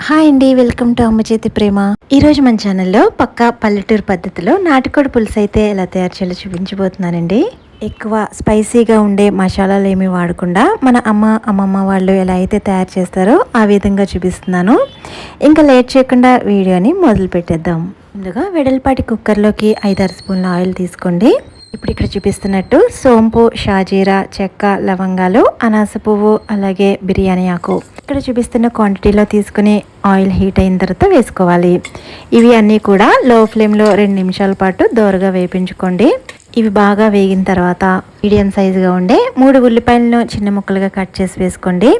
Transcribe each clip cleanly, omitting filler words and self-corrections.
Hi అండి, welcome to అమ్మ చేతి ప్రేమ. ఈరోజు మన ఛానల్లో పక్కా పల్లెటూరు పద్ధతిలో నాటుకోడి పులుసు అయితే ఎలా తయారు చేయాలో చూపించబోతున్నానండి. ఎక్కువ స్పైసీగా ఉండే మసాలాలు ఏమీ వాడకుండా మన అమ్మమ్మ వాళ్ళు ఎలా అయితే తయారు చేస్తారో ఆ విధంగా చూపిస్తున్నాను. ఇంకా లేట్ చేయకుండా వీడియోని మొదలు పెట్టేద్దాం. ముందుగా వెడల్పాటి కుక్కర్లోకి 5-6 స్పూన్ల ఆయిల్ తీసుకోండి. ఇప్పుడు ఇక్కడ చూపిస్తున్నట్టు సోంపు, షాజీరా, చెక్క, లవంగాలు, అనాస పువ్వు, అలాగే బిర్యానీ ఆకు ఇక్కడ చూపిస్తున్న క్వాంటిటీలో తీసుకుని ఆయిల్ హీట్ అయిన తర్వాత వేసుకోవాలి. ఇవి అన్నీ కూడా లో ఫ్లేమ్లో 2 నిమిషాల పాటు దోరగా వేపించుకోండి. ఇవి బాగా వేగిన తర్వాత మీడియం సైజుగా ఉండే 3 ఉల్లిపాయలను చిన్న ముక్కలుగా కట్ చేసి వేసుకోండి.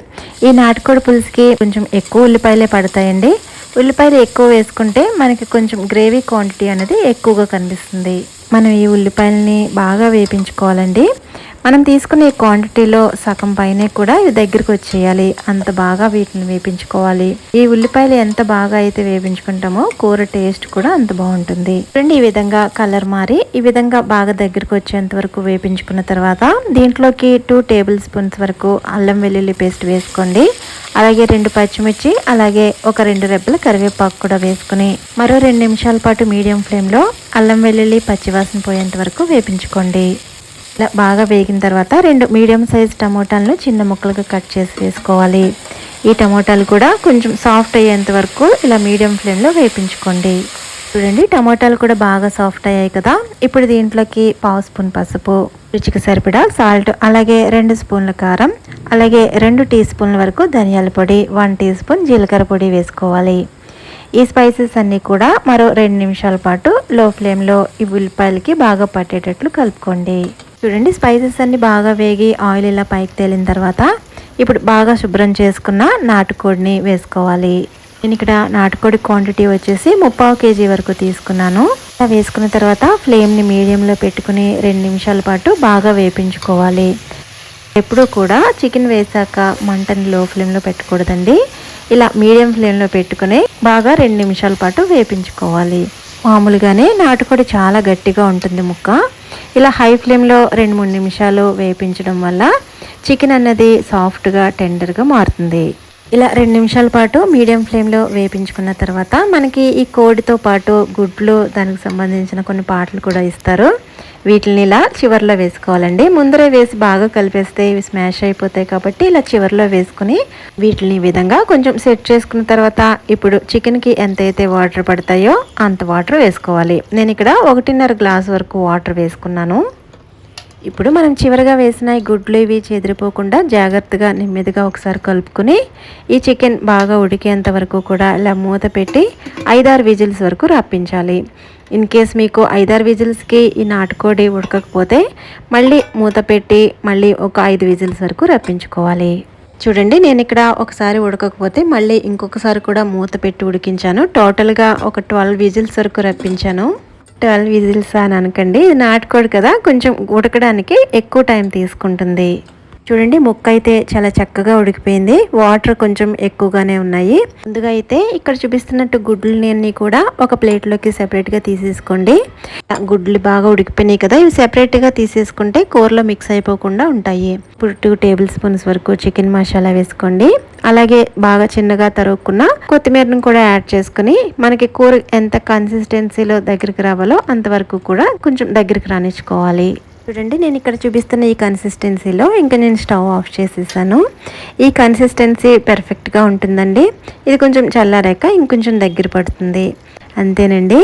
ఈ నాటుకోడి పులుసుకి కొంచెం ఎక్కువ ఉల్లిపాయలే పడతాయండి. ఉల్లిపాయలు ఎక్కువ వేసుకుంటే మనకి కొంచెం గ్రేవీ క్వాంటిటీ అనేది ఎక్కువగా కనిపిస్తుంది. మనం ఈ ఉల్లిపాయలని బాగా వేపించుకోవాలండి. మనం తీసుకునే క్వాంటిటీలో సగం పైనే కూడా ఇవి దగ్గరికి వచ్చేయాలి. అంత బాగా వీటిని వేపించుకోవాలి. ఈ ఉల్లిపాయలు ఎంత బాగా అయితే వేపించుకుంటామో కూర టేస్ట్ కూడా అంత బాగుంటుంది. చూడండి, ఈ విధంగా కలర్ మారి ఈ విధంగా బాగా దగ్గరికి వచ్చేంత వరకు వేపించుకున్న తర్వాత దీంట్లోకి 2 టేబుల్ స్పూన్స్ వరకు అల్లం వెల్లుల్లి పేస్ట్ వేసుకోండి. అలాగే 2 పచ్చిమిర్చి, అలాగే ఒక 2 రెబ్బల కరివేపాకు కూడా వేసుకుని మరో 2 నిమిషాల పాటు మీడియం ఫ్లేమ్లో అల్లం వెల్లుల్లి పచ్చివాసన పోయేంత వరకు వేపించుకోండి. ఇలా బాగా వేగిన తర్వాత 2 మీడియం సైజ్ టమోటాలను చిన్న ముక్కలుగా కట్ చేసి వేసుకోవాలి. ఈ టమోటాలు కూడా కొంచెం సాఫ్ట్ అయ్యేంత వరకు ఇలా మీడియం ఫ్లేమ్లో వేపించుకోండి. చూడండి, టమోటాలు కూడా బాగా సాఫ్ట్ అయ్యాయి కదా. ఇప్పుడు దీంట్లోకి 1/2 స్పూన్ పసుపు, రుచికి సరిపడా సాల్ట్, అలాగే 2 స్పూన్ల కారం, అలాగే 2 టీ స్పూన్ల వరకు ధనియాల పొడి, 1 టీ స్పూన్ జీలకర్ర పొడి వేసుకోవాలి. ఈ స్పైసెస్ అన్నీ కూడా మరో 2 నిమిషాల పాటు లో ఫ్లేమ్లో ఈ ఉల్లిపాయలకి బాగా పట్టేటట్లు కలుపుకోండి. చూడండి, స్పైసెస్ అన్నీ బాగా వేగి ఆయిల్ ఇలా పైకి తేలిన తర్వాత ఇప్పుడు బాగా శుభ్రం చేసుకున్న నాటుకోడిని వేసుకోవాలి. నేను ఇక్కడ నాటుకోడి క్వాంటిటీ వచ్చేసి 3/4 కేజీ వరకు తీసుకున్నాను. ఇలా వేసుకున్న తర్వాత ఫ్లేమ్ని మీడియంలో పెట్టుకుని 2 నిమిషాల పాటు బాగా వేపించుకోవాలి. ఎప్పుడూ కూడా చికెన్ వేసాక మంటని లో ఫ్లేమ్లో పెట్టకూడదండి. ఇలా మీడియం ఫ్లేమ్లో పెట్టుకుని బాగా 2 నిమిషాల పాటు వేపించుకోవాలి. మామూలుగానే నాటుకోడి చాలా గట్టిగా ఉంటుంది ముక్క. ఇలా హై ఫ్లేమ్లో 2-3 నిమిషాలు వేపించడం వల్ల చికెన్ అన్నది సాఫ్ట్గా టెండర్గా మారుతుంది. ఇలా 2 నిమిషాల పాటు మీడియం ఫ్లేమ్లో వేపించుకున్న తర్వాత మనకి ఈ కోడితో పాటు గుడ్లు, దానికి సంబంధించిన కొన్ని పాటలు కూడా ఇస్తారు. వీటిని ఇలా చివర్లో వేసుకోవాలండి. ముందరే వేసి బాగా కలిపేస్తే ఇవి స్మాష్ అయిపోతాయి కాబట్టి ఇలా చివర్లో వేసుకుని వీటిని ఈ విధంగా కొంచెం సెట్ చేసుకున్న తర్వాత ఇప్పుడు చికెన్కి ఎంతైతే వాటర్ పడతాయో అంత వాటర్ వేసుకోవాలి. నేను ఇక్కడ 1.5 గ్లాస్ వరకు వాటర్ వేసుకున్నాను. ఇప్పుడు మనం చివరిగా వేసిన ఈ గుడ్లు ఇవి చెదిరిపోకుండా జాగ్రత్తగా నెమ్మదిగా ఒకసారి కలుపుకొని ఈ చికెన్ బాగా ఉడికేంత వరకు కూడా ఇలా మూత పెట్టి 5-6 విజిల్స్ వరకు రప్పించాలి. ఇన్ కేస్ మీకు 5-6 విజిల్స్కి ఈ నాటుకోడి ఉడకకపోతే మళ్ళీ మూత పెట్టి మళ్ళీ ఒక 5 విజిల్స్ వరకు రప్పించుకోవాలి. చూడండి, నేను ఇక్కడ ఒకసారి ఉడకకపోతే మళ్ళీ ఇంకొకసారి కూడా మూత పెట్టి ఉడికించాను. టోటల్గా ఒక 12 విజిల్స్ వరకు రప్పించాను. 12 విజిల్స్ అని అనకండి, ఇది నాటుకోడి కదా, కొంచెం ఉడకడానికి ఎక్కువ టైం తీసుకుంటుంది. చూడండి, ముక్క అయితే చాలా చక్కగా ఉడికిపోయింది. వాటర్ కొంచెం ఎక్కువగానే ఉన్నాయి. ముందుగా అయితే ఇక్కడ చూపిస్తున్నట్టు గుడ్లని కూడా ఒక ప్లేట్లోకి సెపరేట్గా తీసేసుకోండి. గుడ్లు బాగా ఉడికిపోయినాయి కదా, ఇవి సెపరేట్గా తీసేసుకుంటే కూరలో మిక్స్ అయిపోకుండా ఉంటాయి. ఇప్పుడు 2 టేబుల్ స్పూన్స్ వరకు చికెన్ మసాలా వేసుకోండి. అలాగే బాగా చిన్నగా తరుక్కున్న కొత్తిమీరను కూడా యాడ్ చేసుకుని మనకి కూర ఎంత కన్సిస్టెన్సీలో దగ్గరికి రావాలో అంతవరకు కూడా కొంచెం దగ్గరికి రానిచ్చుకోవాలి. చూడండి, నేను ఇక్కడ చూపిస్తున్న ఈ కన్సిస్టెన్సీలో ఇంకా నేను స్టవ్ ఆఫ్ చేసేసాను. ఈ కన్సిస్టెన్సీ పర్ఫెక్ట్గా ఉంటుందండి. ఇది కొంచెం చల్లారాక ఇంకొంచెం దగ్గర పడుతుంది. అంతేనండి,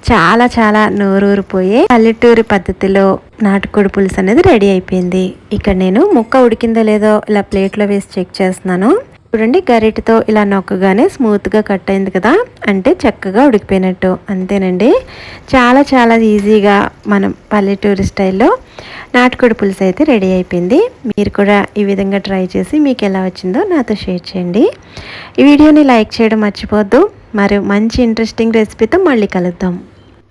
చాలా చాలా నోరూరిపోయే పల్లెటూరి పద్ధతిలో నాటుకోడి పులుసు అనేది రెడీ అయిపోయింది. ఇక్కడ నేను ముక్క ఉడికిందో లేదో ఇలా ప్లేట్లో వేసి చెక్ చేస్తున్నాను. చూడండి, గరిటెతో ఇలా నొక్కగానే స్మూత్గా కట్ అయింది కదా, అంటే చక్కగా ఉడికిపోయినట్టు. అంతేనండి, చాలా చాలా ఈజీగా మనం పల్లెటూరి స్టైల్లో నాటుకోడి పులుసు అయితే రెడీ అయిపోయింది. మీరు కూడా ఈ విధంగా ట్రై చేసి మీకు ఎలా వచ్చిందో నాతో షేర్ చేయండి. ఈ వీడియోని లైక్ చేయడం మర్చిపోవద్దు. మరి మంచి ఇంట్రెస్టింగ్ రెసిపీతో మళ్ళీ కలుద్దాం.